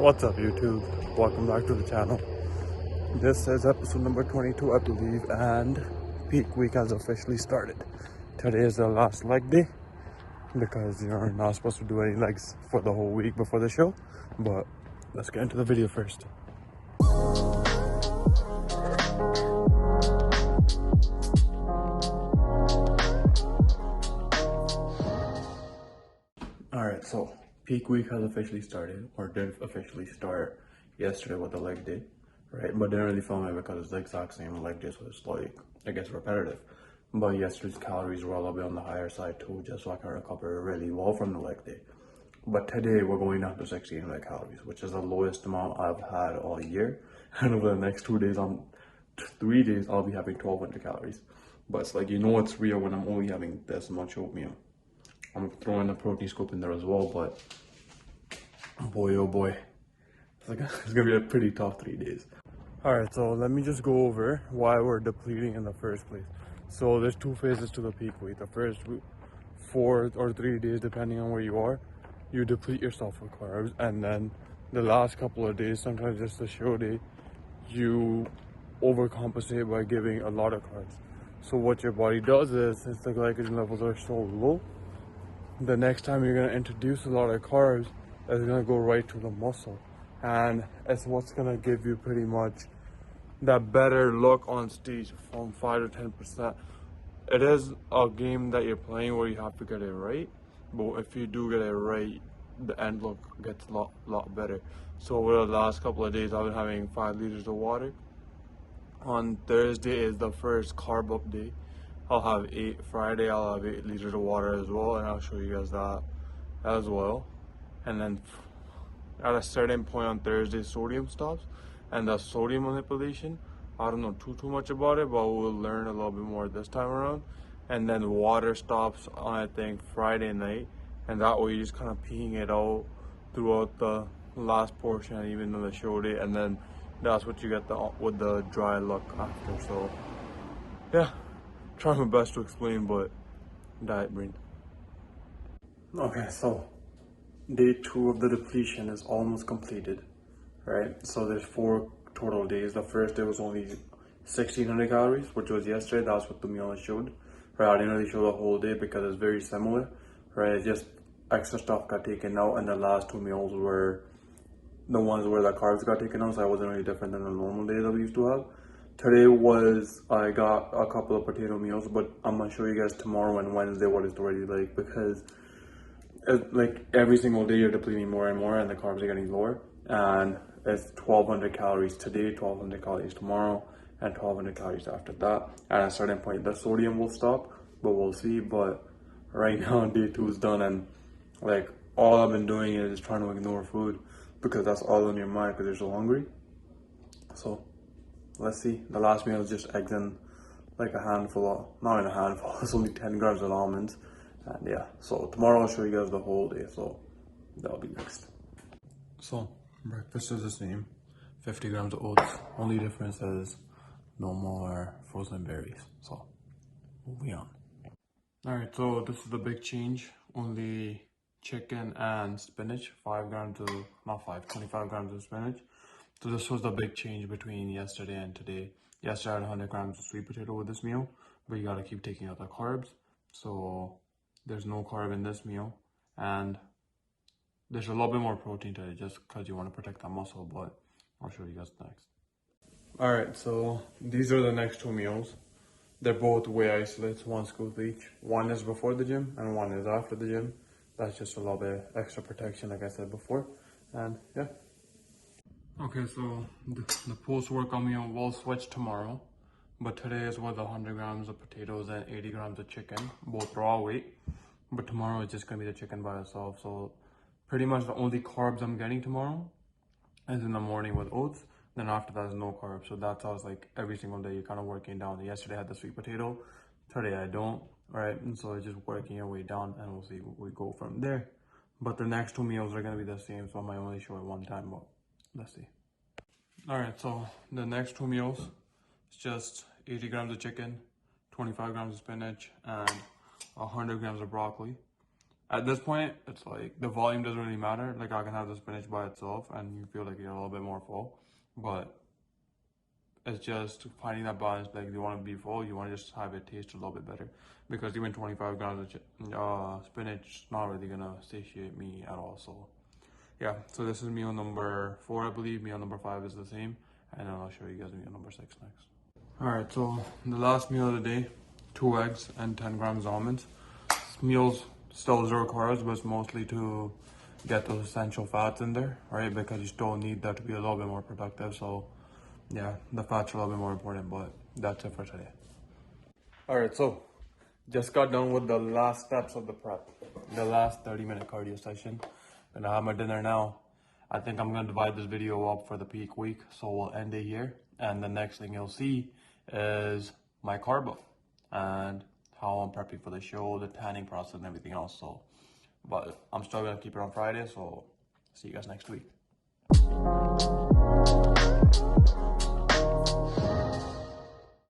What's up YouTube? Welcome back to the channel. This is episode number 22 I believe, and peak week has officially started. Today is the last leg day because you're not supposed to do any legs for the whole week before the show. But let's get into the video first. Alright, so peak week has officially started, or did officially start yesterday with the leg day, right? But didn't really film it because it's the exact same leg day, so it's like, I guess, repetitive. But yesterday's calories were a little bit on the higher side too, just so I can recover really well from the leg day. But today we're going down to 1600 calories, which is the lowest amount I've had all year. And over the next 3 days, I'll be having 1200 calories. But it's like, it's real when I'm only having this much oatmeal. I'm throwing a protein scoop in there as well, but boy, oh boy, it's gonna be a pretty tough 3 days. All right, so let me just go over why we're depleting in the first place. So there's two phases to the peak week. The first 4 or 3 days, depending on where you are, you deplete yourself with carbs, and then the last couple of days, sometimes just the show day, you overcompensate by giving a lot of carbs. So what your body does is, since the glycogen levels are so low, the next time you're going to introduce a lot of carbs, it's going to go right to the muscle, and it's what's going to give you pretty much that better look on stage from 5 to 10%. It is a game that you're playing where you have to get it right, but if you do get it right, the end look gets a lot better. So over the last couple of days, I've been having 5 liters of water. On Thursday is the first carb up day. I'll have 8. Friday I'll have 8 liters of water as well, and I'll show you guys that as well. And then at a certain point on Thursday, sodium stops, and the sodium manipulation, I don't know too much about it, but we'll learn a little bit more this time around. And then water stops on, I think, Friday night, and that way you're just kind of peeing it out throughout the last portion and even on the show day, and then that's what you get with the dry look after. So yeah, try my best to explain, but diet brain. Okay, so day 2 of the depletion is almost completed, right? So there's 4 total days. The first day was only 1600 calories, which was yesterday. That's what the meal I showed, right? I didn't really show the whole day because it's very similar, right? It's just extra stuff got taken out, and the last 2 meals were the ones where the carbs got taken out, so it wasn't really different than the normal day that we used to have. Today I got a couple of potato meals, but I'm gonna show you guys tomorrow and Wednesday what it's already like, because like every single day you're depleting more and more and the carbs are getting lower. And it's 1200 calories today, 1200 calories tomorrow, and 1200 calories after that. At a certain point the sodium will stop, but we'll see. But right now day 2 is done, and like all I've been doing is trying to ignore food because that's all on your mind because you're so hungry. So let's see. The last meal is just eggs and like a handful of, not even a handful, it's only 10 grams of almonds. And yeah, so tomorrow I'll show you guys the whole day, so that'll be next. So breakfast is the same, 50 grams of oats. Only difference is no more frozen berries. So moving on. All right, so this is the big change. Only chicken and spinach, 5 grams to, not 5, 25 grams of spinach. So this was the big change between yesterday and today. Yesterday I had 100 grams of sweet potato with this meal, but you gotta keep taking out the carbs. So there's no carb in this meal, and there's a little bit more protein to it just because you want to protect that muscle, but I'll show you guys next. All right, so these are the next 2 meals. They're both whey isolates, 1 scoop each. One is before the gym and one is after the gym. That's just a little bit extra protection, like I said before. And yeah. Okay, so the post-workout meal will switch tomorrow, but today is with 100 grams of potatoes and 80 grams of chicken, both raw weight. But tomorrow is just gonna be the chicken by itself. So pretty much the only carbs I'm getting tomorrow is in the morning with oats. Then after that is no carbs. So that's how it's like every single day you're kind of working down. Yesterday I had the sweet potato, today I don't, right? And so it's just working your way down, and we'll see where we go from there. But the next 2 meals are gonna be the same, so I might only show it one time, but let's see. All right, so the next 2 meals is just 80 grams of chicken, 25 grams of spinach, and 100 grams of broccoli. At this point, it's like the volume doesn't really matter. Like I can have the spinach by itself and you feel like you're a little bit more full. But it's just finding that balance. Like you want to be full, you want to just have it taste a little bit better. Because even 25 grams of spinach is not really gonna satiate me at all. So yeah, so this is meal number 4, I believe. Meal number 5 is the same. And then I'll show you guys meal number 6 next. Alright, so the last meal of the day, 2 eggs and 10 grams of almonds. This meal's still 0 carbs, but it's mostly to get those essential fats in there, right? Because you still need that to be a little bit more productive. So yeah, the fats are a little bit more important, but that's it for today. Alright, so just got done with the last steps of the prep. The last 30-minute cardio session. Gonna have my dinner now. I think I'm gonna divide this video up for the peak week, so we'll end it here. And the next thing you'll see is my carb up and how I'm prepping for the show, the tanning process, and everything else. So, but I'm still gonna keep it on Friday, so see you guys next week.